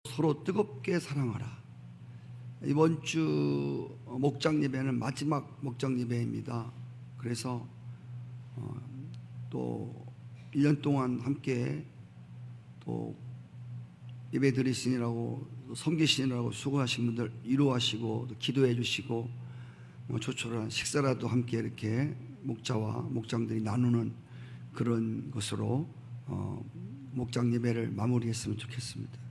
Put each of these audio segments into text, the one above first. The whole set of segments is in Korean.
서로 뜨겁게 사랑하라. 이번 주 목장 예배는 마지막 목장 예배입니다. 그래서 또 1년 동안 함께 또 예배 드리시느라고 섬기시느라고 수고하신 분들 위로하시고 또 기도해 주시고 조촐한 식사라도 함께 이렇게 목자와 목장들이 나누는 그런 것으로 목장 예배를 마무리했으면 좋겠습니다.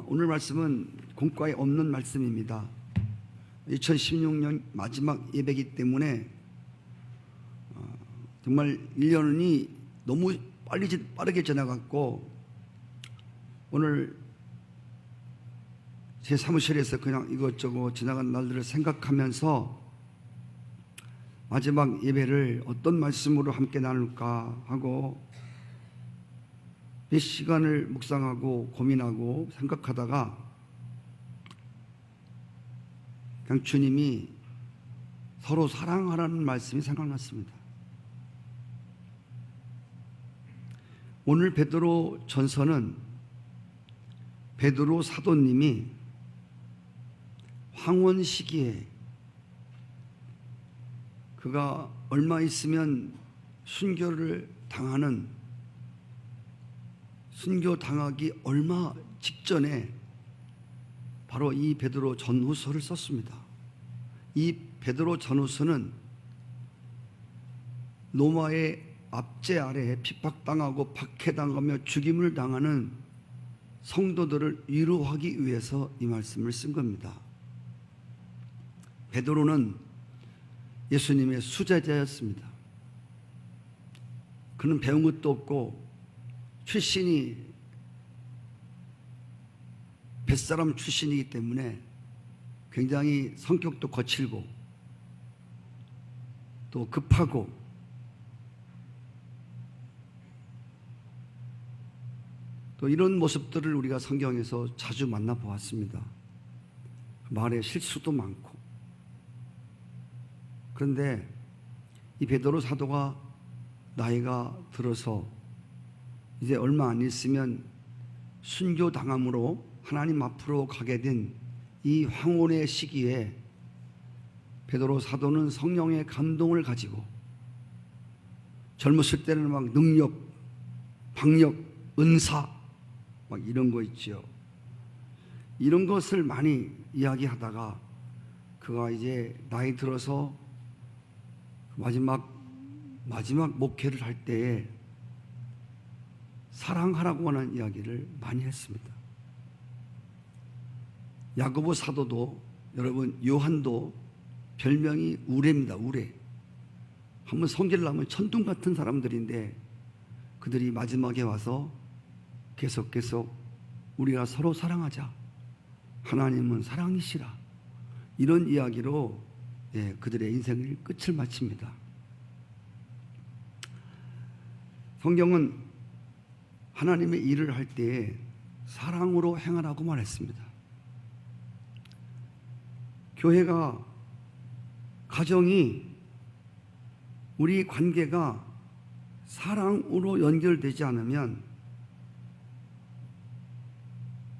오늘 말씀은 공과에 없는 말씀입니다. 2016년 마지막 예배이기 때문에 정말 1년이 너무 빠르게 지나갔고, 오늘 제 사무실에서 그냥 이것저것 지나간 날들을 생각하면서 마지막 예배를 어떤 말씀으로 함께 나눌까 하고 몇 시간을 묵상하고 고민하고 생각하다가 그냥 주님이 서로 사랑하라는 말씀이 생각났습니다. 오늘 베드로 전서는 베드로 사도님이 황혼 시기에 그가 얼마 있으면 순교를 당하기 얼마 직전에 바로 이 베드로 전후서를 썼습니다. 이 베드로 전후서는 로마의 압제 아래에 핍박당하고 박해당하며 죽임을 당하는 성도들을 위로하기 위해서 이 말씀을 쓴 겁니다. 베드로는 예수님의 수제자였습니다. 그는 배운 것도 없고 출신이 뱃사람 출신이기 때문에 굉장히 성격도 거칠고 또 급하고 또 이런 모습들을 우리가 성경에서 자주 만나보았습니다. 말에 실수도 많고. 그런데 이 베드로 사도가 나이가 들어서 이제 얼마 안 있으면 순교당함으로 하나님 앞으로 가게 된 이 황혼의 시기에 베드로 사도는 성령의 감동을 가지고 젊었을 때는 막 능력, 박력, 은사 막 이런 거 있죠. 이런 것을 많이 이야기하다가 그가 이제 나이 들어서 마지막 목회를 할 때에 사랑하라고 하는 이야기를 많이 했습니다. 야고보 사도도, 여러분 요한도 별명이 우레입니다. 우레. 한번 섬기려면 천둥 같은 사람들인데 그들이 마지막에 와서 계속 우리가 서로 사랑하자, 하나님은 사랑이시라, 이런 이야기로 그들의 인생을 끝을 마칩니다. 성경은 하나님의 일을 할 때에 사랑으로 행하라고 말했습니다. 교회가, 가정이, 우리 관계가 사랑으로 연결되지 않으면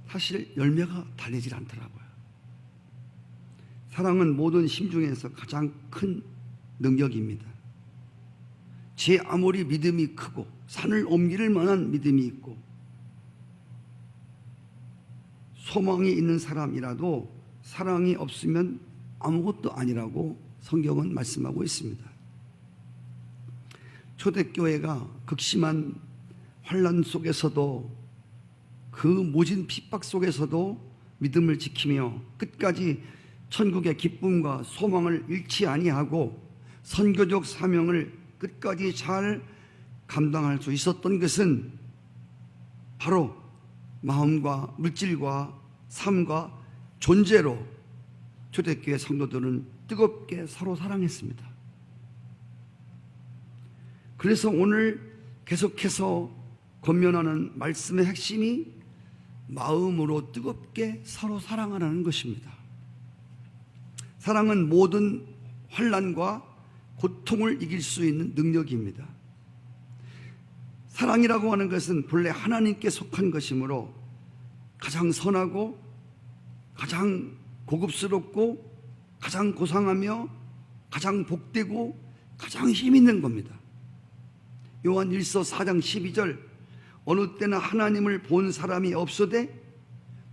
사실 열매가 달리질 않더라고요. 사랑은 모든 힘 중에서 가장 큰 능력입니다. 제 아무리 믿음이 크고 산을 옮길 만한 믿음이 있고 소망이 있는 사람이라도 사랑이 없으면 아무것도 아니라고 성경은 말씀하고 있습니다. 초대교회가 극심한 환난 속에서도, 그 모진 핍박 속에서도 믿음을 지키며 끝까지 천국의 기쁨과 소망을 잃지 아니하고 선교적 사명을 끝까지 잘 감당할 수 있었던 것은 바로 마음과 물질과 삶과 존재로 초대교회 성도들은 뜨겁게 서로 사랑했습니다. 그래서 오늘 계속해서 권면하는 말씀의 핵심이 마음으로 뜨겁게 서로 사랑하라는 것입니다. 사랑은 모든 환난과 고통을 이길 수 있는 능력입니다. 사랑이라고 하는 것은 본래 하나님께 속한 것이므로 가장 선하고 가장 고급스럽고 가장 고상하며 가장 복되고 가장 힘 있는 겁니다. 요한 1서 4장 12절 어느 때나 하나님을 본 사람이 없어되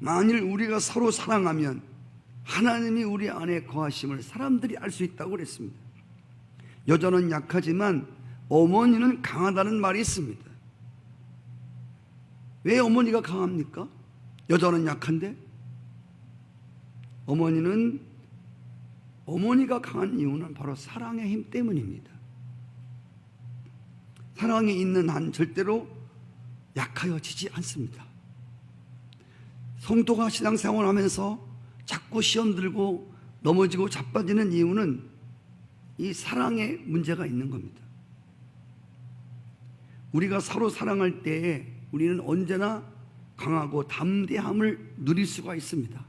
만일 우리가 서로 사랑하면 하나님이 우리 안에 거하심을 사람들이 알 수 있다고 그랬습니다. 여자는 약하지만 어머니는 강하다는 말이 있습니다. 왜 어머니가 강합니까? 여자는 약한데? 어머니가 강한 이유는 바로 사랑의 힘 때문입니다. 사랑이 있는 한 절대로 약하여지지 않습니다. 성도가 신앙생활을 하면서 자꾸 시험 들고 넘어지고 자빠지는 이유는 이 사랑에 문제가 있는 겁니다. 우리가 서로 사랑할 때에 우리는 언제나 강하고 담대함을 누릴 수가 있습니다.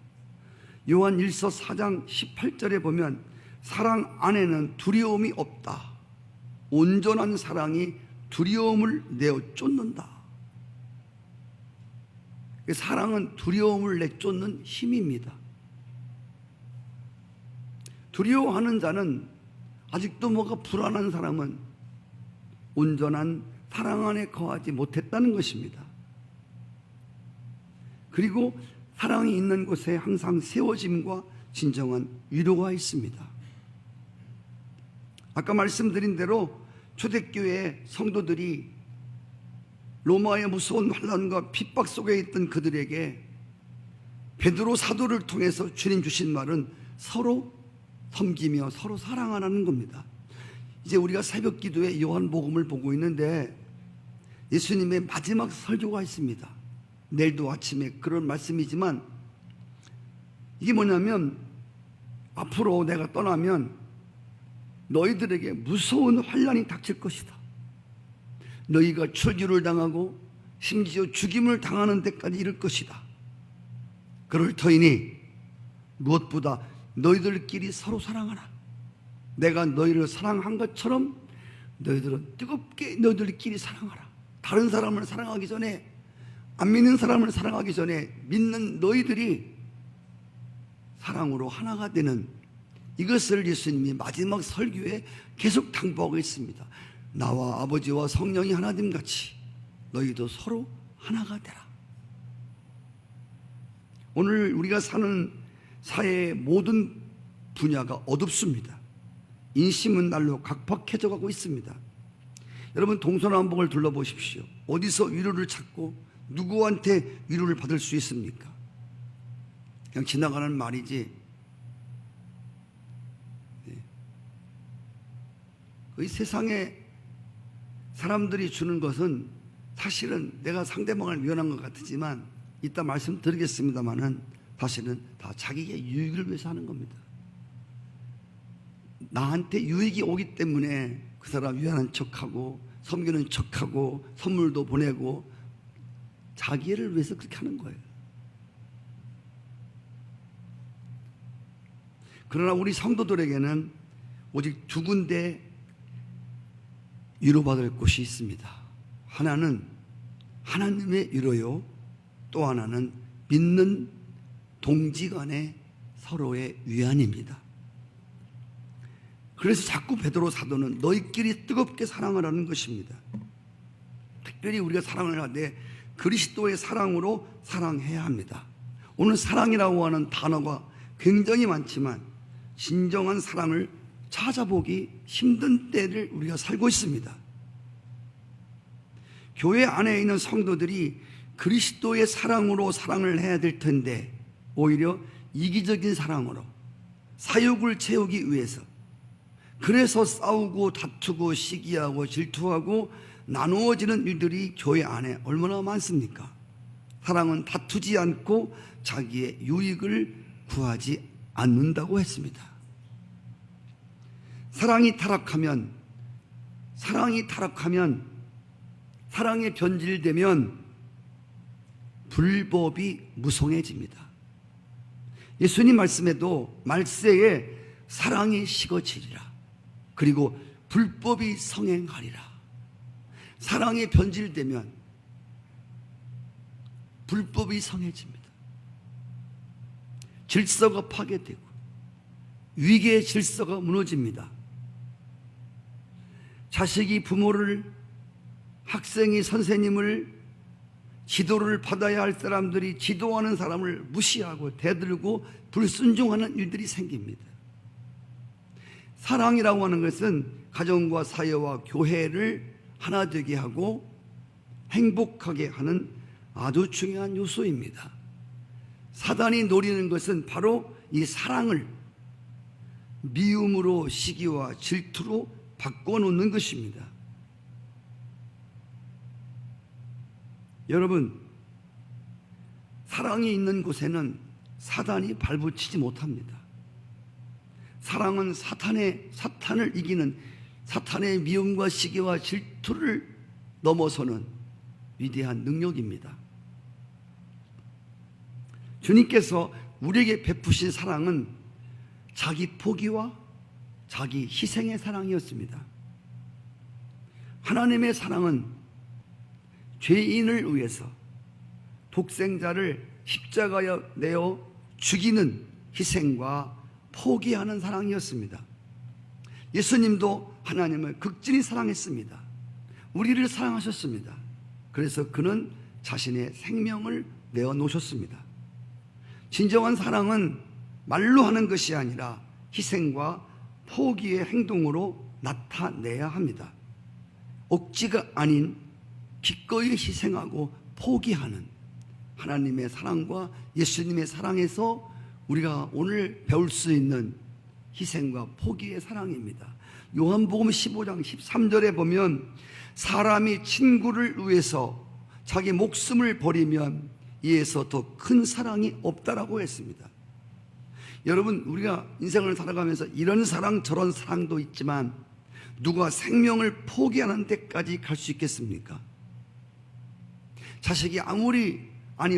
요한 1서 4장 18절에 보면 사랑 안에는 두려움이 없다. 온전한 사랑이 두려움을 내어 쫓는다. 사랑은 두려움을 내쫓는 힘입니다. 두려워하는 자는 아직도 뭐가 불안한 사람은 온전한 사랑 안에 거하지 못했다는 것입니다. 그리고 사랑이 있는 곳에 항상 세워짐과 진정한 위로가 있습니다. 아까 말씀드린 대로 초대교회 성도들이 로마의 무서운 환난과 핍박 속에 있던 그들에게 베드로 사도를 통해서 주님 주신 말은 서로 섬기며 서로 사랑하라는 겁니다. 이제 우리가 새벽 기도에 요한복음을 보고 있는데 예수님의 마지막 설교가 있습니다. 내일도 아침에 그런 말씀이지만 이게 뭐냐면 앞으로 내가 떠나면 너희들에게 무서운 환난이 닥칠 것이다. 너희가 출교를 당하고 심지어 죽임을 당하는 데까지 이를 것이다. 그럴 터이니 무엇보다 너희들끼리 서로 사랑하라. 내가 너희를 사랑한 것처럼 너희들은 뜨겁게 너희들끼리 사랑하라. 다른 사람을 사랑하기 전에, 안 믿는 사람을 사랑하기 전에 믿는 너희들이 사랑으로 하나가 되는, 이것을 예수님이 마지막 설교에 계속 당부하고 있습니다. 나와 아버지와 성령이 하나됨 같이 너희도 서로 하나가 되라. 오늘 우리가 사는 사회의 모든 분야가 어둡습니다. 인심은 날로 각박해져 가고 있습니다. 여러분 동서남북을 둘러보십시오. 어디서 위로를 찾고 누구한테 위로를 받을 수 있습니까? 그냥 지나가는 말이지. 이 세상에 사람들이 주는 것은 사실은 내가 상대방을 위한한 것 같지만 이따 말씀드리겠습니다만은 사실은 다 자기의 유익을 위해서 하는 겁니다. 나한테 유익이 오기 때문에 그 사람 위안한 척하고 섬기는 척하고 선물도 보내고 자기를 위해서 그렇게 하는 거예요. 그러나 우리 성도들에게는 오직 두 군데 위로받을 곳이 있습니다. 하나는 하나님의 위로요, 또 하나는 믿는 동지간의 서로의 위안입니다. 그래서 자꾸 베드로 사도는 너희끼리 뜨겁게 사랑하라는 것입니다. 특별히 우리가 사랑을 하되 그리스도의 사랑으로 사랑해야 합니다. 오늘 사랑이라고 하는 단어가 굉장히 많지만 진정한 사랑을 찾아보기 힘든 때를 우리가 살고 있습니다. 교회 안에 있는 성도들이 그리스도의 사랑으로 사랑을 해야 될 텐데 오히려 이기적인 사랑으로 사욕을 채우기 위해서, 그래서 싸우고 다투고 시기하고 질투하고 나누어지는 일들이 교회 안에 얼마나 많습니까? 사랑은 다투지 않고 자기의 유익을 구하지 않는다고 했습니다. 사랑이 타락하면, 사랑에 변질되면 불법이 무성해집니다. 예수님 말씀에도 말세에 사랑이 식어지리라. 그리고 불법이 성행하리라. 사랑이 변질되면 불법이 성해집니다. 질서가 파괴되고 위계의 질서가 무너집니다. 자식이 부모를, 학생이 선생님을, 지도를 받아야 할 사람들이 지도하는 사람을 무시하고 대들고 불순종하는 일들이 생깁니다. 사랑이라고 하는 것은 가정과 사회와 교회를 하나 되게 하고 행복하게 하는 아주 중요한 요소입니다. 사단이 노리는 것은 바로 이 사랑을 미움으로, 시기와 질투로 바꿔놓는 것입니다. 여러분, 사랑이 있는 곳에는 사단이 발붙이지 못합니다. 사랑은 사탄을 이기는, 사탄의 미움과 시기와 질투를 넘어서는 위대한 능력입니다. 주님께서 우리에게 베푸신 사랑은 자기 포기와 자기 희생의 사랑이었습니다. 하나님의 사랑은 죄인을 위해서 독생자를 십자가에 내어 죽이는 희생과 포기하는 사랑이었습니다. 예수님도 하나님을 극진히 사랑했습니다. 우리를 사랑하셨습니다. 그래서 그는 자신의 생명을 내어 놓으셨습니다. 진정한 사랑은 말로 하는 것이 아니라 희생과 포기의 행동으로 나타내야 합니다. 억지가 아닌 기꺼이 희생하고 포기하는 하나님의 사랑과 예수님의 사랑에서 우리가 오늘 배울 수 있는 희생과 포기의 사랑입니다. 요한복음 15장 13절에 보면 사람이 친구를 위해서 자기 목숨을 버리면 이에서 더 큰 사랑이 없다라고 했습니다. 여러분, 우리가 인생을 살아가면서 이런 사랑 저런 사랑도 있지만 누가 생명을 포기하는 데까지 갈 수 있겠습니까? 자식이 아무리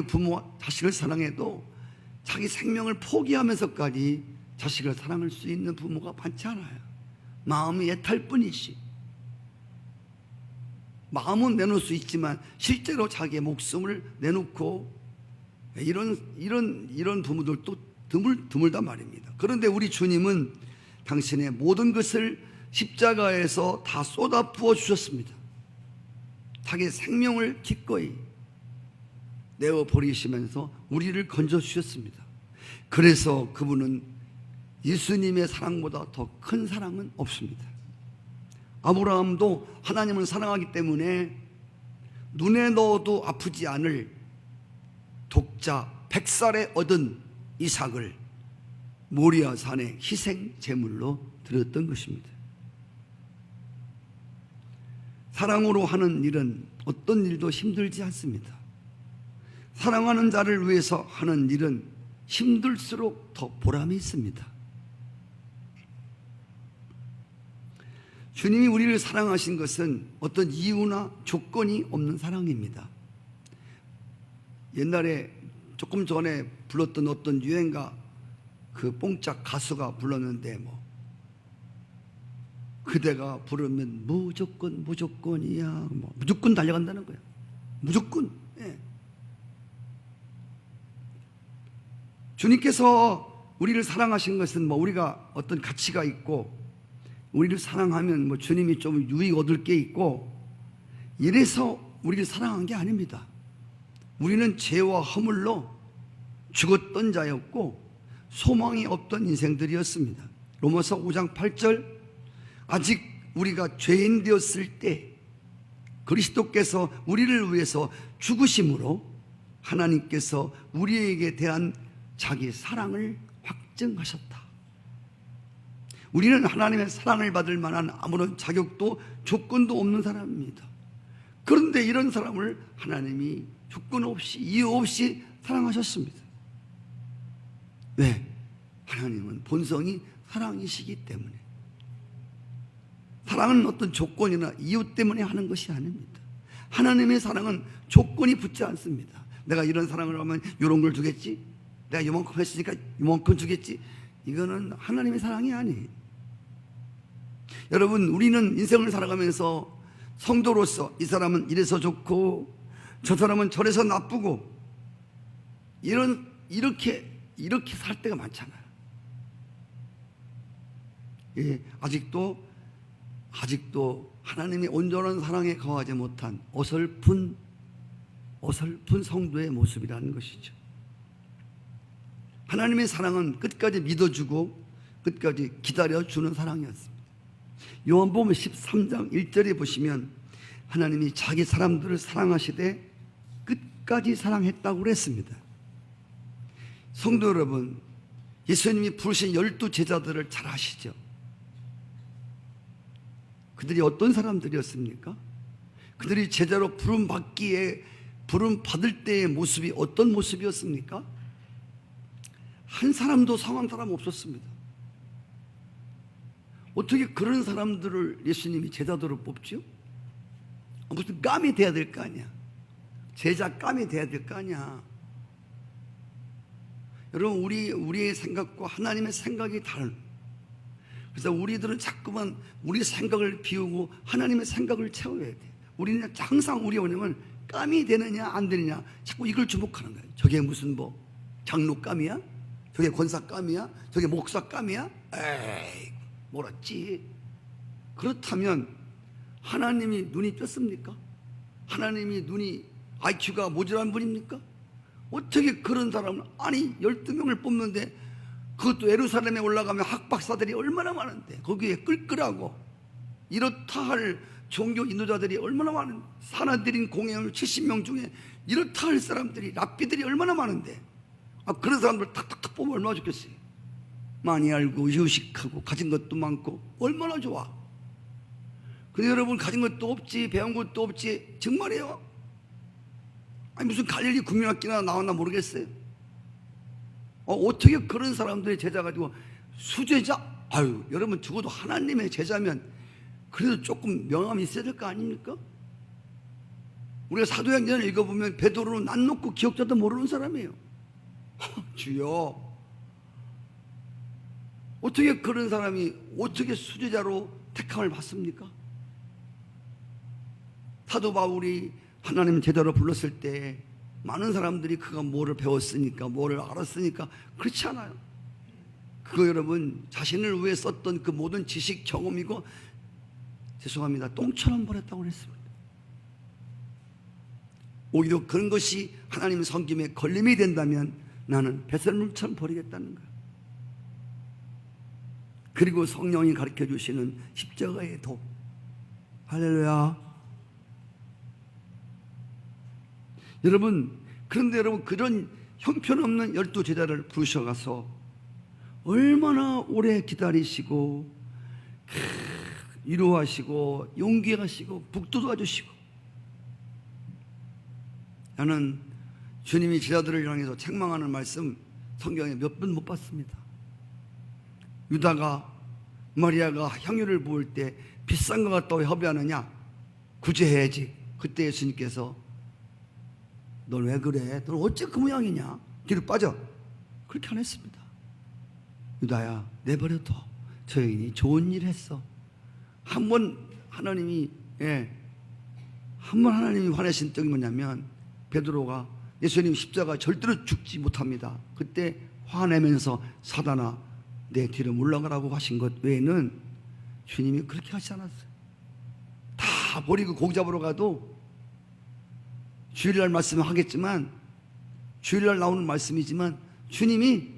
부모와 자식을 사랑해도 자기 생명을 포기하면서까지 자식을 사랑할 수 있는 부모가 많지 않아요. 마음이 애탈 뿐이지. 마음은 내놓을 수 있지만 실제로 자기의 목숨을 내놓고 이런 부모들도 드물단 말입니다. 그런데 우리 주님은 당신의 모든 것을 십자가에서 다 쏟아 부어 주셨습니다. 자기 생명을 기꺼이 내어 버리시면서 우리를 건져 주셨습니다. 그래서 그분은 예수님의 사랑보다 더 큰 사랑은 없습니다. 아브라함도 하나님을 사랑하기 때문에 눈에 넣어도 아프지 않을 독자 100살에 얻은 이삭을 모리아 산에 희생 제물로 드렸던 것입니다. 사랑으로 하는 일은 어떤 일도 힘들지 않습니다. 사랑하는 자를 위해서 하는 일은 힘들수록 더 보람이 있습니다. 주님이 우리를 사랑하신 것은 어떤 이유나 조건이 없는 사랑입니다. 옛날에 조금 전에 불렀던 어떤 유행가 그 뽕짝 가수가 불렀는데 그대가 부르면 무조건이야. 무조건 달려간다는 거야. 무조건. 예. 주님께서 우리를 사랑하신 것은 우리가 어떤 가치가 있고 우리를 사랑하면 주님이 좀 유익 얻을 게 있고 이래서 우리를 사랑한 게 아닙니다. 우리는 죄와 허물로 죽었던 자였고 소망이 없던 인생들이었습니다. 로마서 5장 8절 아직 우리가 죄인 되었을 때 그리스도께서 우리를 위해서 죽으심으로 하나님께서 우리에게 대한 자기 사랑을 확증하셨다. 우리는 하나님의 사랑을 받을 만한 아무런 자격도 조건도 없는 사람입니다. 그런데 이런 사람을 하나님이 조건 없이 이유 없이 사랑하셨습니다. 왜? 하나님은 본성이 사랑이시기 때문에. 사랑은 어떤 조건이나 이유 때문에 하는 것이 아닙니다. 하나님의 사랑은 조건이 붙지 않습니다. 내가 이런 사랑을 하면 이런 걸 주겠지, 내가 이만큼 했으니까 이만큼 주겠지. 이거는 하나님의 사랑이 아니에요. 여러분, 우리는 인생을 살아가면서 성도로서 이 사람은 이래서 좋고 저 사람은 저래서 나쁘고 이렇게 살 때가 많잖아요. 예, 아직도 하나님의 온전한 사랑에 거하지 못한 어설픈 성도의 모습이라는 것이죠. 하나님의 사랑은 끝까지 믿어주고 끝까지 기다려주는 사랑이었습니다. 요한복음 13장 1절에 보시면 하나님이 자기 사람들을 사랑하시되 끝까지 사랑했다고 그랬습니다. 성도 여러분, 예수님이 부르신 12 제자들을 잘 아시죠? 그들이 어떤 사람들이었습니까? 그들이 제자로 부름 받을 때의 모습이 어떤 모습이었습니까? 한 사람도 상한 사람 없었습니다. 어떻게 그런 사람들을 예수님이 제자도로 뽑죠? 무슨 깜이 돼야 될 거 아니야. 제자 깜이 돼야 될 거 아니야. 여러분, 우리의 생각과 하나님의 생각이 다른. 그래서 우리들은 자꾸만 우리 생각을 비우고 하나님의 생각을 채워야 돼. 우리는 항상 우리 원형은 깜이 되느냐 안 되느냐 자꾸 이걸 주목하는 거예요. 저게 무슨 장로감이야? 저게 권사감이야? 저게 목사감이야? 에이, 몰랐지. 그렇다면 하나님이 눈이 떴습니까? 하나님이 눈이 IQ가 모자란 분입니까? 어떻게 그런 사람을, 아니 12명을 뽑는데 그것도 예루살렘에 올라가면 학박사들이 얼마나 많은데 거기에 끌끌하고 이렇다 할 종교 인도자들이 얼마나 많은데, 사나들인 공회원 70명 중에 이렇다 할 사람들이 랍비들이 얼마나 많은데, 그런 사람들 탁탁탁 뽑으면 얼마나 좋겠어요. 많이 알고 유식하고 가진 것도 많고 얼마나 좋아. 근데 여러분, 가진 것도 없지 배운 것도 없지, 정말이에요? 아니 무슨 갈릴리 국민학교나 나왔나 모르겠어요. 어떻게 그런 사람들이 제자 가지고 수제자? 아유, 여러분 적어도 하나님의 제자면 그래도 조금 명함이 있어야 될 거 아닙니까? 우리가 사도행전을 읽어보면 베드로는 난 놓고 기억자도 모르는 사람이에요. 주여, 어떻게 그런 사람이 어떻게 수제자로 택함을 받습니까? 사도 바울이 하나님 제자로 불렀을 때 많은 사람들이 그가 뭐를 배웠으니까, 뭐를 알았으니까, 그렇지 않아요. 그거 여러분, 자신을 위해 썼던 그 모든 지식 경험이고, 죄송합니다, 똥처럼 버렸다고 그랬습니다. 오히려 그런 것이 하나님의 섬김에 걸림이 된다면 나는 배설물처럼 버리겠다는 거예요. 그리고 성령이 가르쳐 주시는 십자가의 도. 할렐루야. 여러분, 그런데 여러분, 그런 형편없는 12 제자를 부르셔가서 얼마나 오래 기다리시고 위로하시고 용기하시고 북돋아 주시고. 나는 주님이 제자들을 향해서 책망하는 말씀 성경에 몇 번 못 봤습니다. 유다가 마리아가 향유를 부을 때 비싼 것 같다고 협의하느냐, 구제해야지. 그때 예수님께서 넌 왜 그래? 넌 어째 그 모양이냐? 뒤로 빠져. 그렇게 안 했습니다. 유다야, 내버려둬. 저 여인이 좋은 일 했어. 한 번 하나님이 화내신 적이 뭐냐면, 베드로가 예수님 십자가 절대로 죽지 못합니다. 그때 화내면서 사단아 내 뒤로 물러가라고 하신 것 외에는 주님이 그렇게 하지 않았어요. 다 버리고 고기 잡으러 가도 주일날 말씀을 하겠지만, 주일날 나오는 말씀이지만, 주님이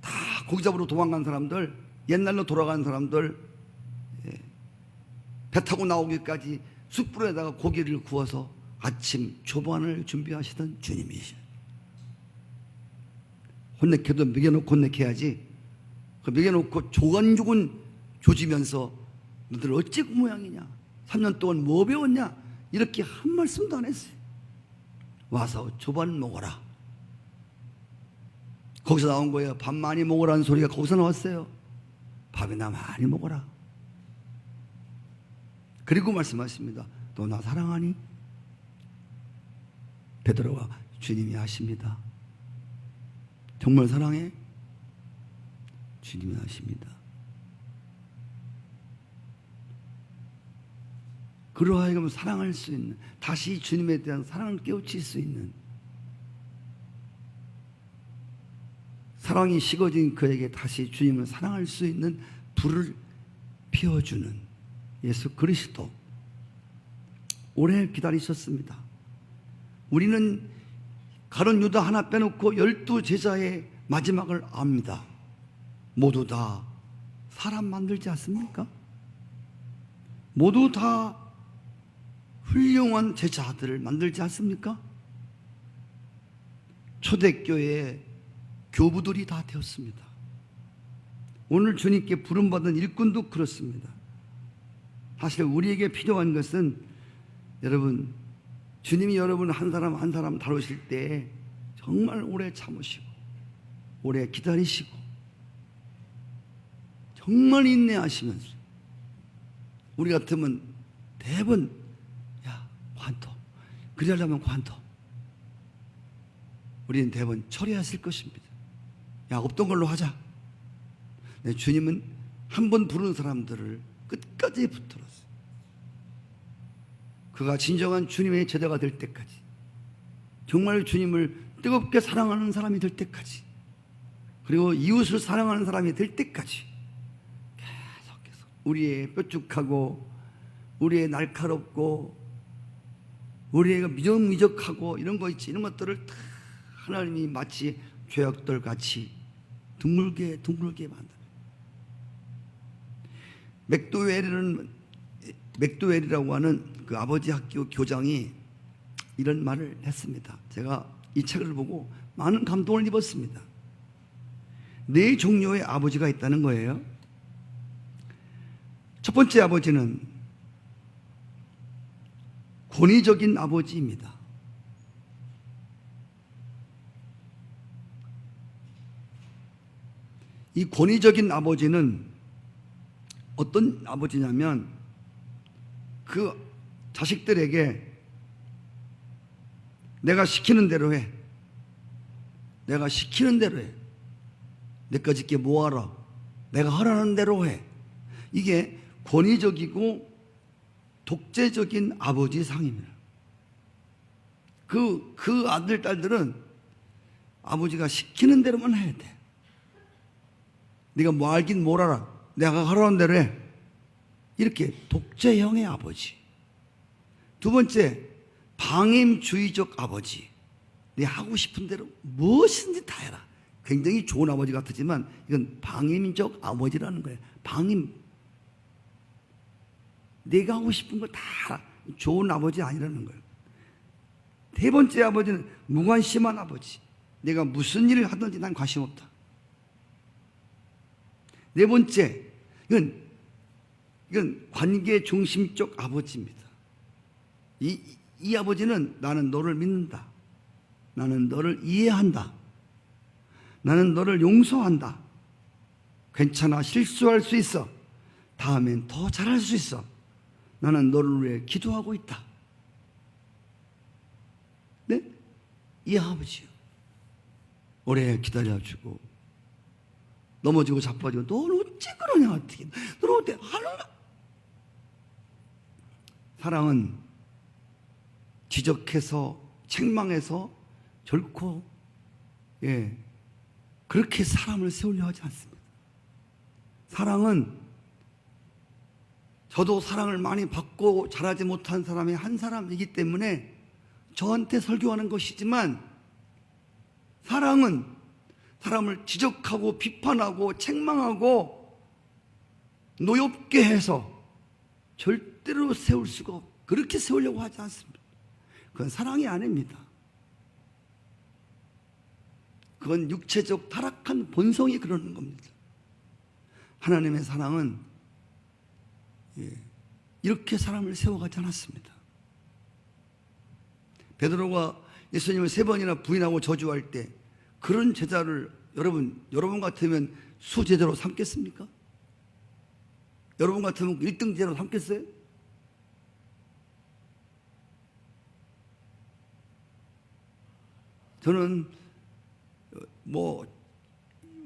다 고기 잡으러 도망간 사람들, 옛날로 돌아간 사람들, 배 타고 나오기까지 숯불에다가 고기를 구워서 아침 조반을 준비하시던 주님이시죠. 혼내켜도 먹여놓고 혼내켜야지. 그 먹여놓고 조간조간 조지면서 너들 어찌 그 모양이냐, 3년 동안 뭐 배웠냐, 이렇게 한 말씀도 안 했어요. 와서 조반 먹어라. 거기서 나온 거예요. 밥 많이 먹으라는 소리가 거기서 나왔어요. 밥이나 많이 먹어라. 그리고 말씀하십니다. 너 나 사랑하니? 베드로가 주님이 아십니다. 정말 사랑해? 주님이 아십니다. 그러하여금 사랑할 수 있는, 다시 주님에 대한 사랑을 깨우칠 수 있는, 사랑이 식어진 그에게 다시 주님을 사랑할 수 있는 불을 피워주는 예수 그리스도, 오래 기다리셨습니다. 우리는 가룟 유다 하나 빼놓고 12제자의 마지막을 압니다. 모두 다 사람 만들지 않습니까? 모두 다 훌륭한 제자들을 만들지 않습니까? 초대교회의 교부들이 다 되었습니다. 오늘 주님께 부름받은 일꾼도 그렇습니다. 사실 우리에게 필요한 것은, 여러분, 주님이 여러분 한 사람 한 사람 다루실 때 정말 오래 참으시고 오래 기다리시고 정말 인내하시면서, 우리 같으면 대부분 야 관둬, 그러려면 관둬, 우리는 대부분 처리하실 것입니다. 야 없던 걸로 하자. 네, 주님은 한 번 부른 사람들을 끝까지 붙들었어요. 그가 진정한 주님의 제자가 될 때까지, 정말 주님을 뜨겁게 사랑하는 사람이 될 때까지, 그리고 이웃을 사랑하는 사람이 될 때까지 계속해서 우리의 뾰족하고 우리의 날카롭고 우리의 미적미적하고 이런 거 있지, 이런 것들을 다 하나님이 마치 죄악들 같이 둥글게 만들어요. 맥도웰이라고 하는 그 아버지 학교 교장이 이런 말을 했습니다. 제가 이 책을 보고 많은 감동을 입었습니다. 네 종류의 아버지가 있다는 거예요. 첫 번째 아버지는 권위적인 아버지입니다. 이 권위적인 아버지는 어떤 아버지냐면, 그 자식들에게 내가 시키는 대로 해, 내가 시키는 대로 해, 내가 짓게 뭐하라, 내가 하라는 대로 해. 이게 권위적이고 독재적인 아버지 상입니다. 그 아들 딸들은 아버지가 시키는 대로만 해야 돼. 네가 뭐 알긴 뭘 알아, 내가 하라는 대로 해. 이렇게 독재형의 아버지. 두 번째, 방임주의적 아버지. 네 하고 싶은 대로 무엇이든지 다 해라. 굉장히 좋은 아버지 같지만 이건 방임적 아버지라는 거예요. 방임. 내가 하고 싶은 거 다 하라. 좋은 아버지 아니라는 거예요. 세 번째 아버지는 무관심한 아버지. 내가 무슨 일을 하든지 난 관심 없다. 네 번째, 이건 관계 중심적 아버지입니다. 이 아버지는 나는 너를 믿는다, 나는 너를 이해한다, 나는 너를 용서한다, 괜찮아, 실수할 수 있어, 다음엔 더 잘할 수 있어, 나는 너를 위해 기도하고 있다. 네? 이 아버지요. 오래 기다려주고 넘어지고 자빠지고, 너는 어찌 그러냐, 어떻게, 너는 어때 하는가. 사랑은 지적해서 책망해서 결코 그렇게 사람을 세우려 하지 않습니다. 사랑은, 저도 사랑을 많이 받고 자라지 못한 사람의 한 사람이기 때문에 저한테 설교하는 것이지만, 사랑은 사람을 지적하고 비판하고 책망하고 노엽게 해서 절대로 세울 수가 없고, 그렇게 세우려고 하지 않습니다. 그건 사랑이 아닙니다. 그건 육체적 타락한 본성이 그러는 겁니다. 하나님의 사랑은 이렇게 사람을 세워가지 않았습니다. 베드로가 예수님을 3번이나 부인하고 저주할 때 그런 제자를 여러분 같으면 수제자로 삼겠습니까? 여러분 같으면 1등 제자로 삼겠어요? 저는 뭐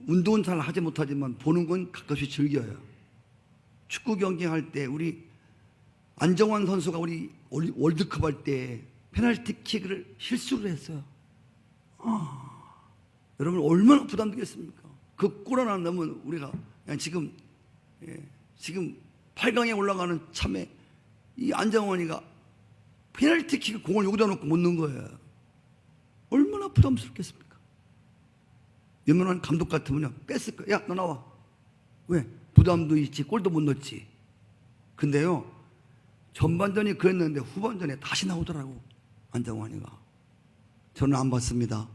운동은 잘 하지 못하지만 보는 건 가끔씩 즐겨요. 축구 경기 할 때 우리 안정환 선수가 우리 월드컵 할 때 페널티킥을 실수를 했어요. 여러분 얼마나 부담되겠습니까? 그 골 하나 넣으면 우리가 지금 8강에 올라가는 참에 이 안정환이가 페널티킥 공을 여기다 놓고 못 넣은 거예요. 얼마나 부담스럽겠습니까? 유명한 감독 같으면 뺐을 거야. 야, 너 나와. 왜? 부담도 있지, 골도 못 넣었지. 근데요, 전반전이 그랬는데 후반전에 다시 나오더라고, 안정환이가. 저는 안 봤습니다.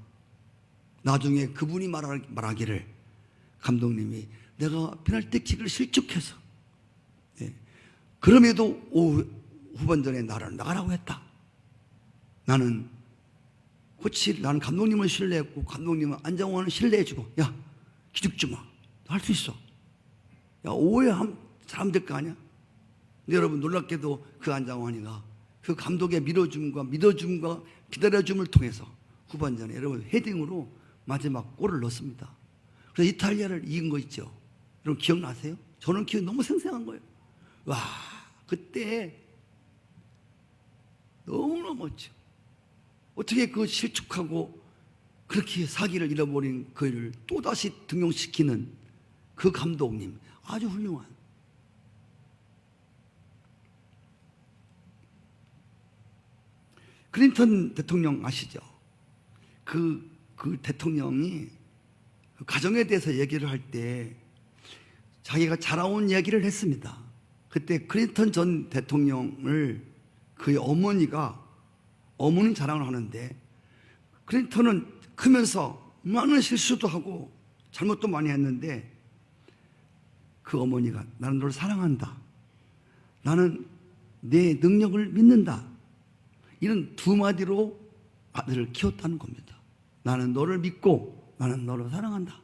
나중에 그분이 말하기를, 감독님이 내가 페널티킥을 실축해서 그럼에도 후반전에 나를 나가라고 했다. 나는 나는 감독님을 신뢰했고 감독님은 안정환을 신뢰해주고, 야, 기죽지 마, 할 수 있어. 야, 오해하면 사람들 거 아니야? 근데 여러분 놀랍게도 그 안정환이가 그 감독의 믿어줌과 기다려줌을 통해서 후반전에 여러분 헤딩으로 마지막 골을 넣었습니다. 그래서 이탈리아를 이긴 거 있죠. 여러분 기억나세요? 저는 기억이 너무 생생한 거예요. 와, 그때 너무나 멋져. 어떻게 그 실축하고 그렇게 사기를 잃어버린 그를 또다시 등용시키는 그 감독님, 아주 훌륭한. 클린턴 대통령 아시죠? 그 대통령이 그 가정에 대해서 얘기를 할 때 자기가 자라온 이야기를 했습니다. 그때 클린턴 전 대통령을 그의 어머니 자랑을 하는데, 클린턴은 크면서 많은 실수도 하고 잘못도 많이 했는데 그 어머니가 나는 너를 사랑한다, 나는 내 능력을 믿는다, 이런 두 마디로 아들을 키웠다는 겁니다. 나는 너를 믿고 나는 너를 사랑한다.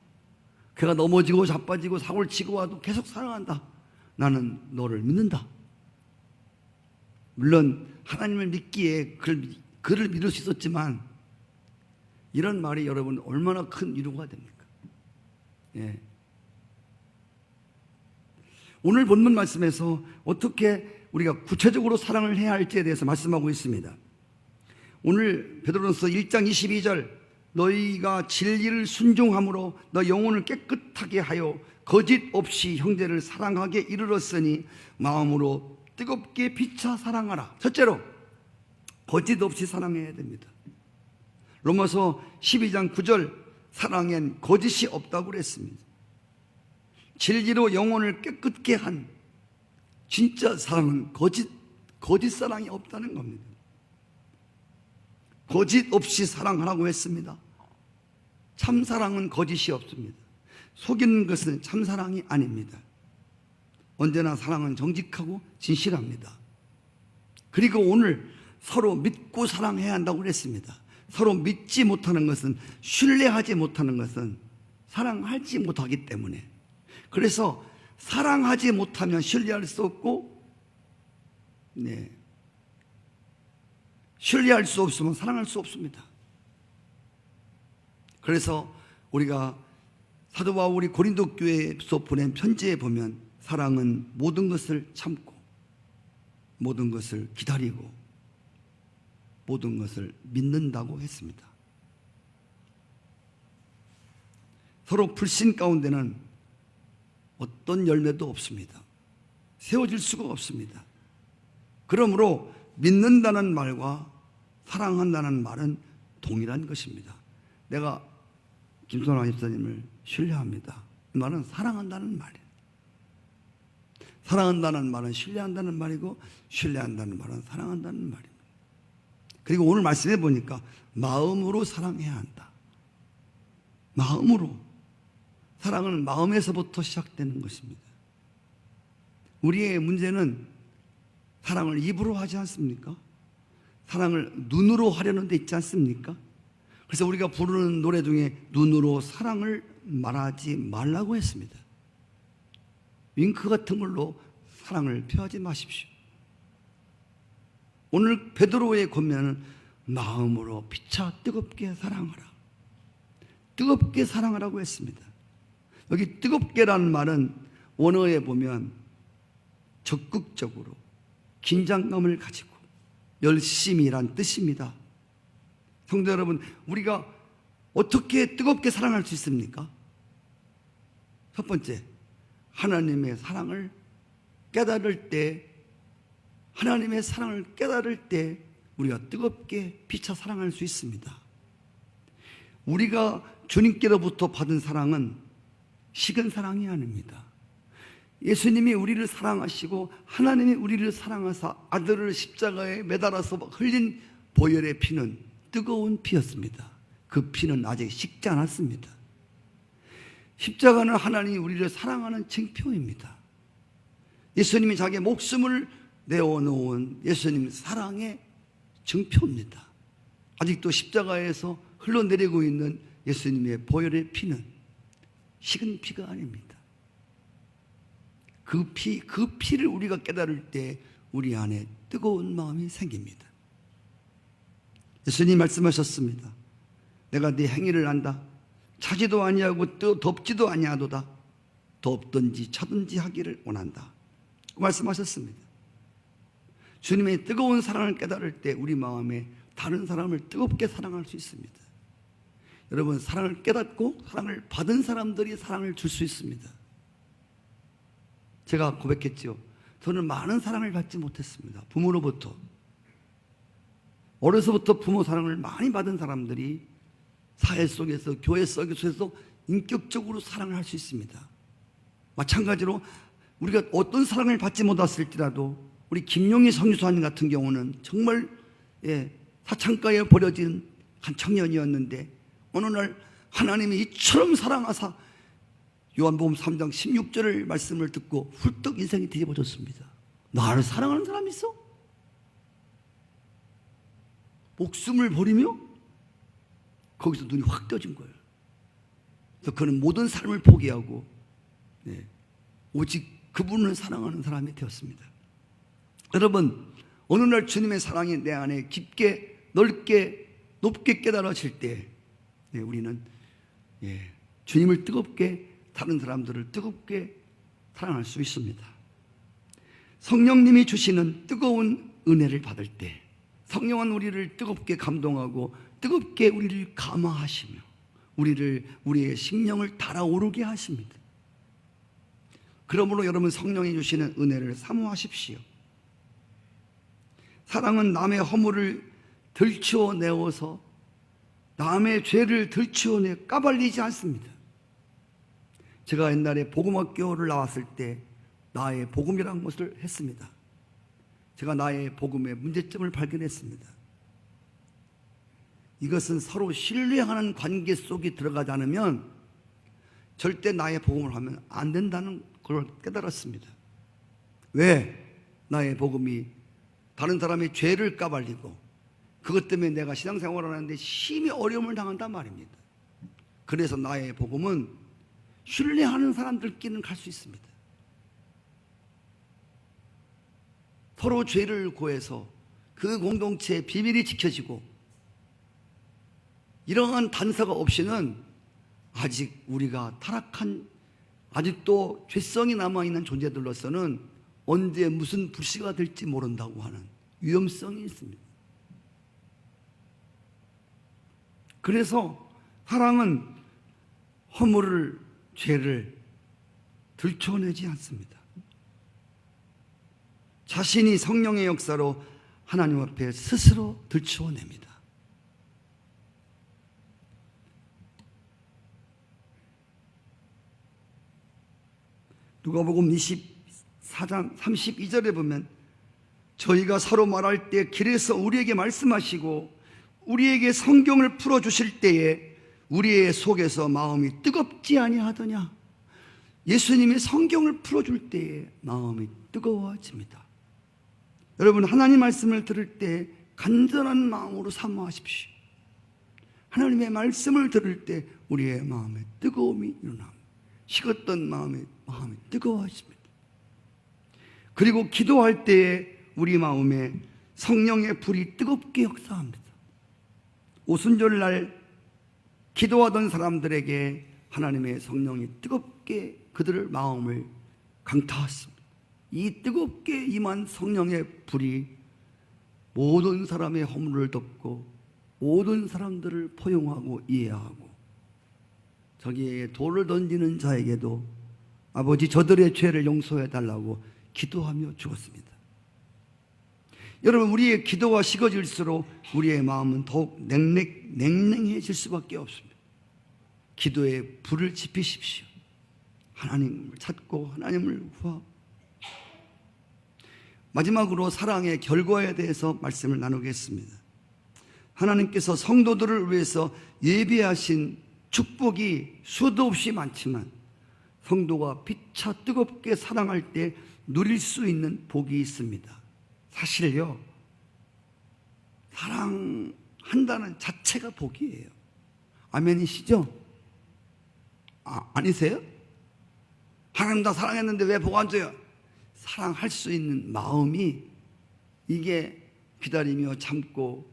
그가 넘어지고 자빠지고 사고를 치고 와도 계속 사랑한다. 나는 너를 믿는다. 물론 하나님을 믿기에 그를 믿을 수 있었지만 이런 말이 여러분 얼마나 큰 위로가 됩니까? 예. 오늘 본문 말씀에서 어떻게 우리가 구체적으로 사랑을 해야 할지에 대해서 말씀하고 있습니다. 오늘 베드로전서 1장 22절, 너희가 진리를 순종함으로 너 영혼을 깨끗하게 하여 거짓 없이 형제를 사랑하게 이르렀으니 마음으로 뜨겁게 피차 사랑하라. 첫째로 거짓 없이 사랑해야 됩니다. 로마서 12장 9절, 사랑엔 거짓이 없다고 그랬습니다. 진리로 영혼을 깨끗게 한 진짜 사랑은 거짓 사랑이 없다는 겁니다. 거짓 없이 사랑하라고 했습니다. 참사랑은 거짓이 없습니다. 속이는 것은 참사랑이 아닙니다. 언제나 사랑은 정직하고 진실합니다. 그리고 오늘 서로 믿고 사랑해야 한다고 그랬습니다. 서로 믿지 못하는 것은, 신뢰하지 못하는 것은 사랑하지 못하기 때문에, 그래서 사랑하지 못하면 신뢰할 수 없고, 신뢰할 수 없으면 사랑할 수 없습니다. 그래서 우리가 사도 바울이 고린도 교회에서 보낸 편지에 보면 사랑은 모든 것을 참고 모든 것을 기다리고 모든 것을 믿는다고 했습니다. 서로 불신 가운데는 어떤 열매도 없습니다. 세워질 수가 없습니다. 그러므로 믿는다는 말과 사랑한다는 말은 동일한 것입니다. 내가 김선화 집사님을 신뢰합니다. 이 말은 사랑한다는 말이에요. 사랑한다는 말은 신뢰한다는 말이고, 신뢰한다는 말은 사랑한다는 말입니다. 그리고 오늘 말씀해 보니까 마음으로 사랑해야 한다. 마음으로. 사랑은 마음에서부터 시작되는 것입니다. 우리의 문제는 사랑을 입으로 하지 않습니까? 사랑을 눈으로 하려는 데 있지 않습니까? 그래서 우리가 부르는 노래 중에 눈으로 사랑을 말하지 말라고 했습니다. 윙크 같은 걸로 사랑을 표하지 마십시오. 오늘 베드로의 권면은 마음으로 피차 뜨겁게 사랑하라. 뜨겁게 사랑하라고 했습니다. 여기 뜨겁게라는 말은 원어에 보면 적극적으로, 긴장감을 가지고 열심히 일한 뜻입니다. 성도 여러분, 우리가 어떻게 뜨겁게 사랑할 수 있습니까? 첫 번째, 하나님의 사랑을 깨달을 때, 하나님의 사랑을 깨달을 때 우리가 뜨겁게 피차 사랑할 수 있습니다. 우리가 주님께로부터 받은 사랑은 식은 사랑이 아닙니다. 예수님이 우리를 사랑하시고 하나님이 우리를 사랑하사 아들을 십자가에 매달아서 흘린 보혈의 피는 뜨거운 피였습니다. 그 피는 아직 식지 않았습니다. 십자가는 하나님이 우리를 사랑하는 징표입니다. 예수님이 자기의 목숨을 내어놓은 예수님 사랑의 증표입니다. 아직도 십자가에서 흘러내리고 있는 예수님의 보혈의 피는 식은 피가 아닙니다. 그 피를 우리가 깨달을 때 우리 안에 뜨거운 마음이 생깁니다. 예수님 말씀하셨습니다. 내가 네 행위를 안다. 차지도 아니하고 덥지도 아니하도다. 덥든지 차든지 하기를 원한다. 말씀하셨습니다. 주님의 뜨거운 사랑을 깨달을 때 우리 마음에 다른 사람을 뜨겁게 사랑할 수 있습니다. 여러분, 사랑을 깨닫고 사랑을 받은 사람들이 사랑을 줄 수 있습니다. 제가 고백했죠. 저는 많은 사랑을 받지 못했습니다. 부모로부터. 어려서부터 부모 사랑을 많이 받은 사람들이 사회 속에서, 교회 속에서 인격적으로 사랑을 할 수 있습니다. 마찬가지로 우리가 어떤 사랑을 받지 못했을지라도 우리 김용희 성유사님 같은 경우는 정말 사창가에 버려진 한 청년이었는데 어느 날 하나님이 이처럼 사랑하사 요한복음 3장 16절의 말씀을 듣고 훌떡 인생이 뒤집어졌습니다. 나를 사랑하는 사람이 있어? 목숨을 버리며 거기서 눈이 확 떠진 거예요. 그래서 그는 모든 삶을 포기하고 오직 그분을 사랑하는 사람이 되었습니다. 여러분, 어느 날 주님의 사랑이 내 안에 깊게 넓게 높게 깨달아질 때 우리는 주님을 뜨겁게, 다른 사람들을 뜨겁게 사랑할 수 있습니다. 성령님이 주시는 뜨거운 은혜를 받을 때 성령은 우리를 뜨겁게 감동하고 뜨겁게 우리를 감화하시며 우리의 심령을 달아오르게 하십니다. 그러므로 여러분, 성령이 주시는 은혜를 사모하십시오. 사랑은 남의 허물을 들추어내어서 남의 죄를 들추어내 까발리지 않습니다. 제가 옛날에 복음학교를 나왔을 때 나의 복음이라는 것을 했습니다. 제가 나의 복음의 문제점을 발견했습니다. 이것은 서로 신뢰하는 관계 속에 들어가지 않으면 절대 나의 복음을 하면 안 된다는 걸 깨달았습니다. 왜? 나의 복음이 다른 사람의 죄를 까발리고 그것 때문에 내가 신앙생활을 하는데 심히 어려움을 당한단 말입니다. 그래서 나의 복음은 신뢰하는 사람들끼리는 갈 수 있습니다. 서로 죄를 고해서 그 공동체의 비밀이 지켜지고 이러한 단서가 없이는 아직 우리가 타락한, 아직도 죄성이 남아있는 존재들로서는 언제 무슨 불씨가 될지 모른다고 하는 위험성이 있습니다. 그래서 사랑은 허물을, 죄를 들춰내지 않습니다. 자신이 성령의 역사로 하나님 앞에 스스로 들추어냅니다. 누가복음 24장 32절에 보면 저희가 서로 말할 때 길에서 우리에게 말씀하시고 우리에게 성경을 풀어주실 때에 우리의 속에서 마음이 뜨겁지 아니하더냐. 예수님이 성경을 풀어줄 때에 마음이 뜨거워집니다. 여러분, 하나님 말씀을 들을 때 간절한 마음으로 사모하십시오. 하나님의 말씀을 들을 때 우리의 마음에 뜨거움이 일어납니다. 식었던 마음이 뜨거워집니다. 그리고 기도할 때에 우리 마음에 성령의 불이 뜨겁게 역사합니다. 오순절날 기도하던 사람들에게 하나님의 성령이 뜨겁게 그들의 마음을 강타했습니다. 이 뜨겁게 임한 성령의 불이 모든 사람의 허물을 덮고 모든 사람들을 포용하고 이해하고 저기에 돌을 던지는 자에게도 아버지 저들의 죄를 용서해 달라고 기도하며 죽었습니다. 여러분, 우리의 기도가 식어질수록 우리의 마음은 더욱 냉랭해질 수밖에 없습니다. 기도에 불을 지피십시오. 하나님을 찾고 하나님을 구하고. 마지막으로 사랑의 결과에 대해서 말씀을 나누겠습니다. 하나님께서 성도들을 위해서 예비하신 축복이 수도 없이 많지만 성도가 피차 뜨겁게 사랑할 때 누릴 수 있는 복이 있습니다. 사실요, 사랑한다는 자체가 복이에요. 아멘이시죠? 아니세요? 하나님 다 사랑했는데 왜 복 안 줘요? 사랑할 수 있는 마음이, 이게 기다리며 참고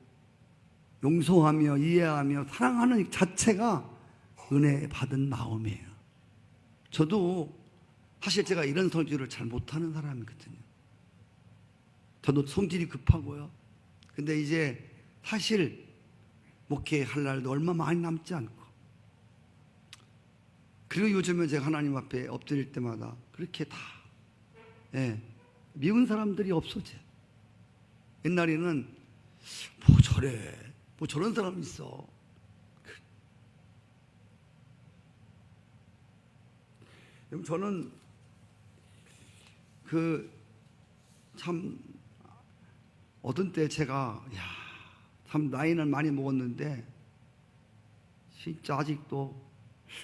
용서하며 이해하며 사랑하는 자체가 은혜 받은 마음이에요. 저도 사실 제가 이런 성질을 잘 못하는 사람이거든요. 저도 성질이 급하고요. 근데 이제 사실 목회할 날도 얼마 많이 남지 않고, 그리고 요즘에 제가 하나님 앞에 엎드릴 때마다 그렇게 다 미운 사람들이 없어져요. 옛날에는 뭐 저래, 뭐 저런 사람 있어. 저는 참 어떤 때 제가 참 나이는 많이 먹었는데 진짜 아직도,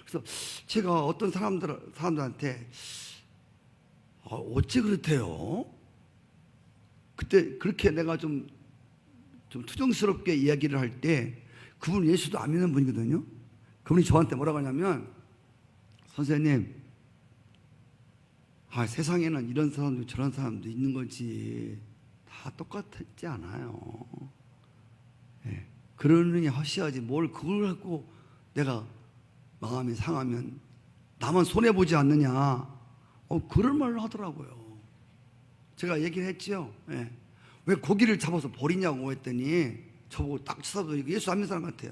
그래서 제가 어떤 사람들한테 어찌 그렇대요? 그때 그렇게 내가 좀 투정스럽게 이야기를 할 때, 그분 예수도 안 믿는 분이거든요. 그분이 저한테 뭐라고 하냐면, 선생님, 세상에는 이런 사람도 저런 사람도 있는 거지 다 똑같지 않아요. 그러느니 하셔야지 뭘 그걸 갖고 내가 마음이 상하면 나만 손해보지 않느냐, 그런 말을 하더라고요. 제가 얘기를 했죠. 왜 고기를 잡아서 버리냐고 했더니 저보고 딱 쳐다보고 예수 안 믿는 사람 같아요.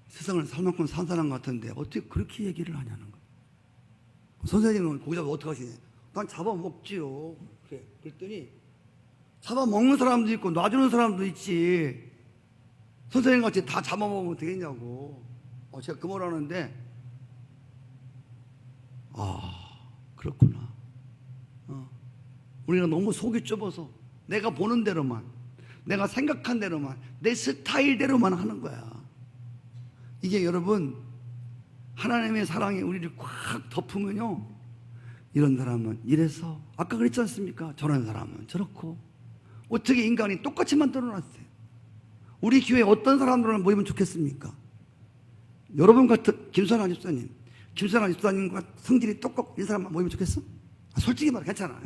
세상을 살 만큼 산 사람 같은데 어떻게 그렇게 얘기를 하냐는 거예요. 선생님은 고기 잡아 어떻게 하시냐? 난 잡아먹지요. 그래. 그랬더니 잡아먹는 사람도 있고 놔주는 사람도 있지, 선생님 같이 다 잡아먹으면 되겠냐고. 제가 그 말 하는데, 그렇구나. 우리가 너무 속이 좁아서 내가 보는 대로만, 내가 생각한 대로만, 내 스타일대로만 하는 거야. 이게 여러분, 하나님의 사랑이 우리를 꽉 덮으면요, 이런 사람은 이래서, 아까 그랬지 않습니까? 저런 사람은 저렇고. 어떻게 인간이 똑같이 만들어놨어요? 우리 교회에 어떤 사람들을 모이면 좋겠습니까? 여러분 같은 김선아 집사님과 성질이 똑같고 이 사람만 모이면 좋겠어? 솔직히 말해, 괜찮아.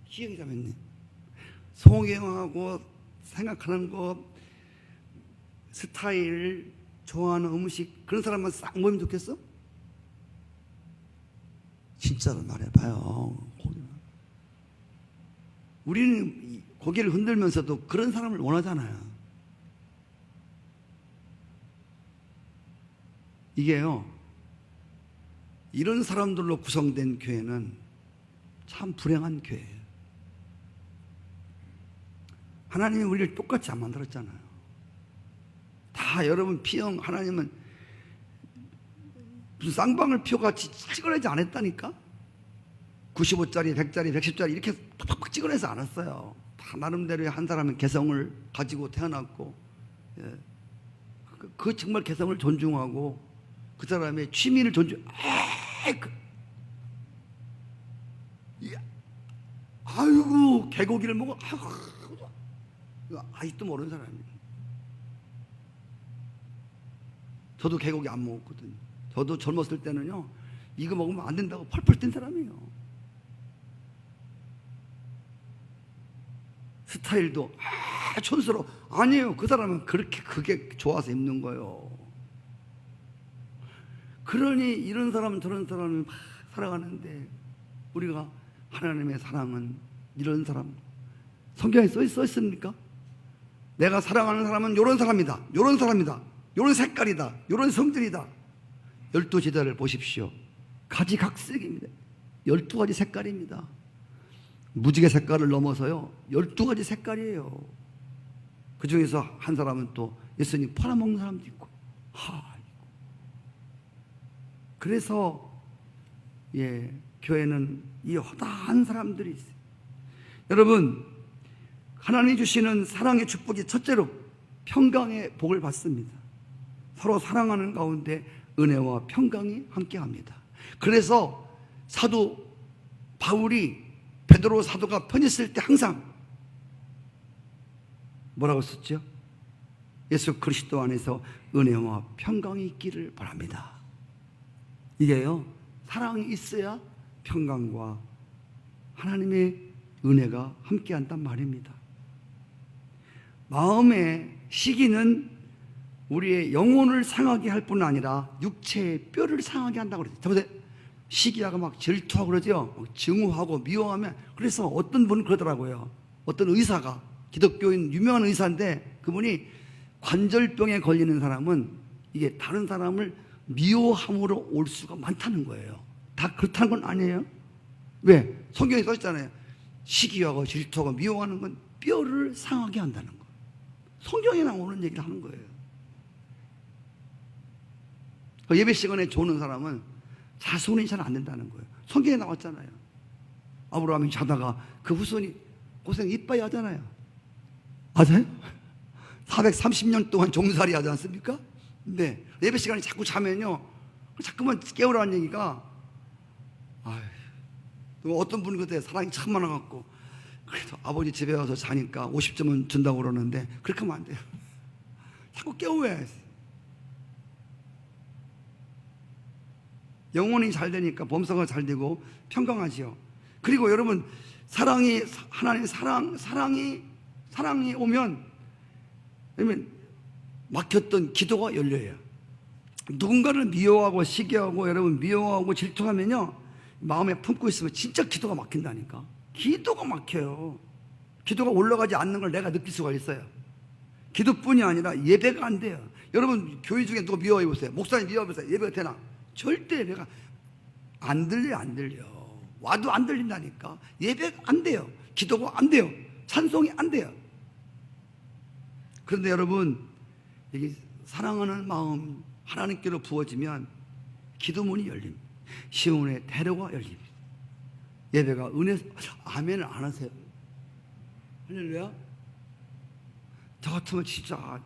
기영이 자매님, 성경하고 생각하는 것, 스타일, 좋아하는 음식, 그런 사람만 싹 모이면 좋겠어? 진짜로 말해봐요. 우리는 고개를 흔들면서도 그런 사람을 원하잖아요. 이게요, 이런 사람들로 구성된 교회는 참 불행한 교회예요. 하나님이 우리를 똑같이 안 만들었잖아요. 다 여러분 P형, 하나님은 무슨 쌍방울 표같이 찍어내지 않았다니까? 95짜리, 100짜리, 110짜리 이렇게 팍팍 찍어내지 않았어요. 다 나름대로의 한 사람의 개성을 가지고 태어났고, 그 정말 개성을 존중하고 그 사람의 취미를 아이고 개고기를 먹어, 아직도 모르는 사람이에요. 저도 개고기 안 먹었거든요. 저도 젊었을 때는요, 이거 먹으면 안 된다고 펄펄 뛴 사람이에요. 스타일도 촌스러워. 아니에요. 그 사람은 그렇게 그게 좋아서 입는 거예요. 그러니 이런 사람 저런 사람은 막 살아가는데 우리가 하나님의 사랑은 이런 사람, 성경에 써 있습니까? 내가 사랑하는 사람은 이런 사람이다, 이런 사람이다, 이런 색깔이다, 이런 성질이다. 12지대를 보십시오. 가지각색입니다. 12가지 색깔입니다. 무지개 색깔을 넘어서요 12가지 색깔이에요. 그 중에서 한 사람은 또 예수님 팔아먹는 사람도 있고, 그래서 교회는 이 허다한 사람들이 있어요. 여러분, 하나님이 주시는 사랑의 축복이 첫째로 평강의 복을 받습니다. 서로 사랑하는 가운데 은혜와 평강이 함께합니다. 그래서 사도 바울이 베드로 사도가 편지 쓸 때 항상 뭐라고 썼죠? 예수 그리스도 안에서 은혜와 평강이 있기를 바랍니다. 이게요, 사랑이 있어야 평강과 하나님의 은혜가 함께한단 말입니다. 마음의 시기는 우리의 영혼을 상하게 할 뿐 아니라 육체의 뼈를 상하게 한다고 그러죠. 저보세요. 시기하고 막 질투하고 그러죠. 증오하고 미워하면. 그래서 어떤 분은 그러더라고요. 어떤 의사가, 기독교인 유명한 의사인데, 그분이 관절병에 걸리는 사람은 이게 다른 사람을 미워함으로 올 수가 많다는 거예요. 다 그렇다는 건 아니에요. 왜? 성경에 써 있잖아요. 시기하고 질투하고 미워하는 건 뼈를 상하게 한다는 거예요. 성경에 나오는 얘기를 하는 거예요. 예배 시간에 조는 사람은 자손이 잘 안 된다는 거예요. 성경에 나왔잖아요. 아브라함이 자다가 그 후손이 고생 이빠이 하잖아요. 맞아요? 430년 동안 종살이 하지 않습니까? 네. 예배 시간에 자꾸 자면요, 자꾸만 깨우라는 얘기가, 어떤 분은 그때 사랑이 참 많아갖고, 그래도 아버지 집에 와서 자니까 50점은 준다고 그러는데, 그렇게 하면 안 돼요. 자꾸 깨워야 해요. 영혼이 잘 되니까 범사가 잘 되고 평강하지요. 그리고 여러분, 하나님의 사랑이 오면, 그러면 막혔던 기도가 열려요. 누군가를 미워하고 시기하고 여러분 미워하고 질투하면요, 마음에 품고 있으면 진짜 기도가 막힌다니까. 기도가 막혀요. 기도가 올라가지 않는 걸 내가 느낄 수가 있어요. 기도뿐이 아니라 예배가 안 돼요. 여러분, 교회 중에 누가 미워해 보세요. 목사님 미워해 보세요. 예배가 되나? 절대 예배가 안 들려. 와도 안 들린다니까. 예배가 안 돼요. 기도가 안 돼요. 찬송이 안 돼요. 그런데 여러분, 여기 사랑하는 마음 하나님께로 부어지면 기도문이 열립니다. 시온의 대로가 열립니다. 예배가 은혜. 아멘을 안 하세요? 할렐루야. 저 같으면 진짜,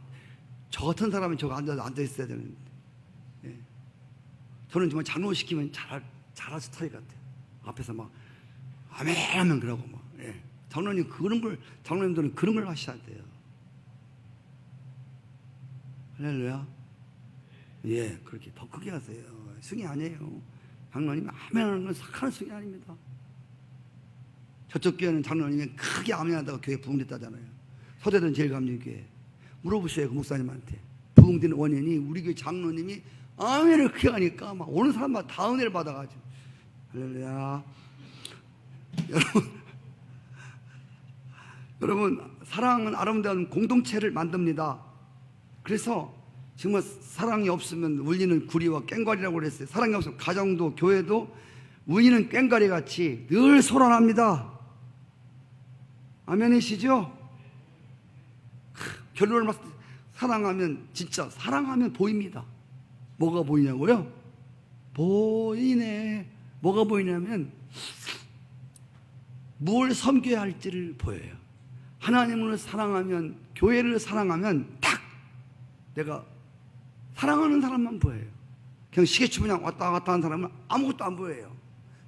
저 같은 사람은 저거 앉아 있어야 되는데, 저는 정말 장로시키면 잘할 스타일 같아요. 앞에서 막 아멘 하면 그러고 막. 장로님들은 그런 걸 하셔야 돼요. 할렐루야. 그렇게 더 크게 하세요. 승이 아니에요. 장로님이 아멘 하는 건 착한 승이 아닙니다. 저쪽 교회는 장로님이 크게 아멘 하다가 교회 부흥됐다잖아요. 서대전 제일감리교회 물어보셔요. 그 목사님한테. 부흥된 원인이 우리 교회 장로님이 아멘을 크게 하니까 막 오는 사람마다 다 은혜를 받아가지고. 할렐루야. 여러분, 사랑은 아름다운 공동체를 만듭니다. 그래서 정말 사랑이 없으면 울리는 구리와 꽹과리라고 그랬어요. 사랑이 없으면 가정도 교회도 울리는 꽹과리 같이 늘 소란합니다. 아멘이시죠? 결론을 봤을 때 사랑하면, 진짜 사랑하면 보입니다. 뭐가 보이냐고요? 보이네. 뭐가 보이냐면 뭘 섬겨야 할지를 보여요. 하나님을 사랑하면, 교회를 사랑하면 딱 내가 사랑하는 사람만 보여요. 그냥 시계추분냥 왔다 갔다 하는 사람은 아무것도 안 보여요.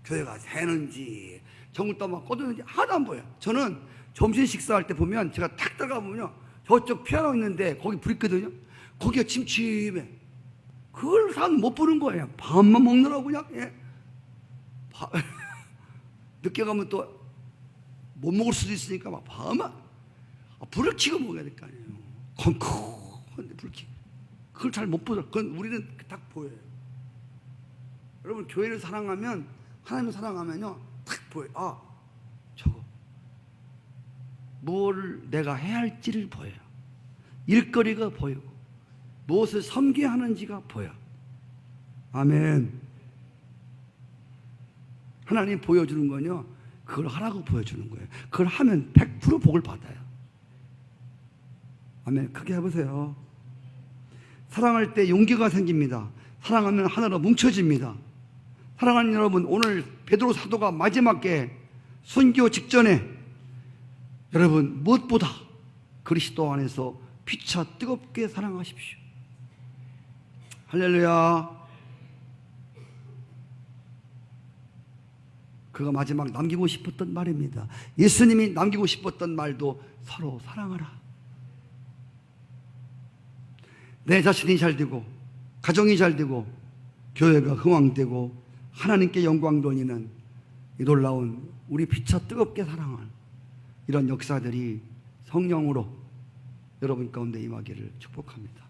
교회가 새는지 정글도 막 꺼두는지 하나도 안 보여요. 저는 점심 식사할 때 보면, 제가 탁 들어가보면요, 저쪽 피아노 있는데 거기 불 있거든요. 거기가 침침해. 그걸 사람 못 보는 거예요. 밥만 먹느라고 그냥. 늦게 가면 또 못 먹을 수도 있으니까 막 밥만 불을 켜고 먹어야 될 거 아니에요. 컴컴한데 불 켜고. 그걸 잘 못 보죠. 그건 우리는 딱 보여요. 여러분, 교회를 사랑하면 하나님을 사랑하면요, 딱 보여요. 아, 저거 뭘 내가 해야 할지를 보여요. 일거리가 보이고 무엇을 섬겨야 하는지가 보여. 아멘. 하나님 보여주는 건요, 그걸 하라고 보여주는 거예요. 그걸 하면 100% 복을 받아요. 아멘. 크게 해보세요. 사랑할 때 용기가 생깁니다. 사랑하면 하나로 뭉쳐집니다. 사랑하는 여러분, 오늘 베드로 사도가 마지막에 순교 직전에 여러분 무엇보다 그리스도 안에서 피차 뜨겁게 사랑하십시오. 할렐루야. 그가 마지막 남기고 싶었던 말입니다. 예수님이 남기고 싶었던 말도 서로 사랑하라. 내 자신이 잘 되고 가정이 잘 되고 교회가 흥왕되고 하나님께 영광 돌리는 이 놀라운 우리 피차 뜨겁게 사랑할 이런 역사들이 성령으로 여러분 가운데 임하기를 축복합니다.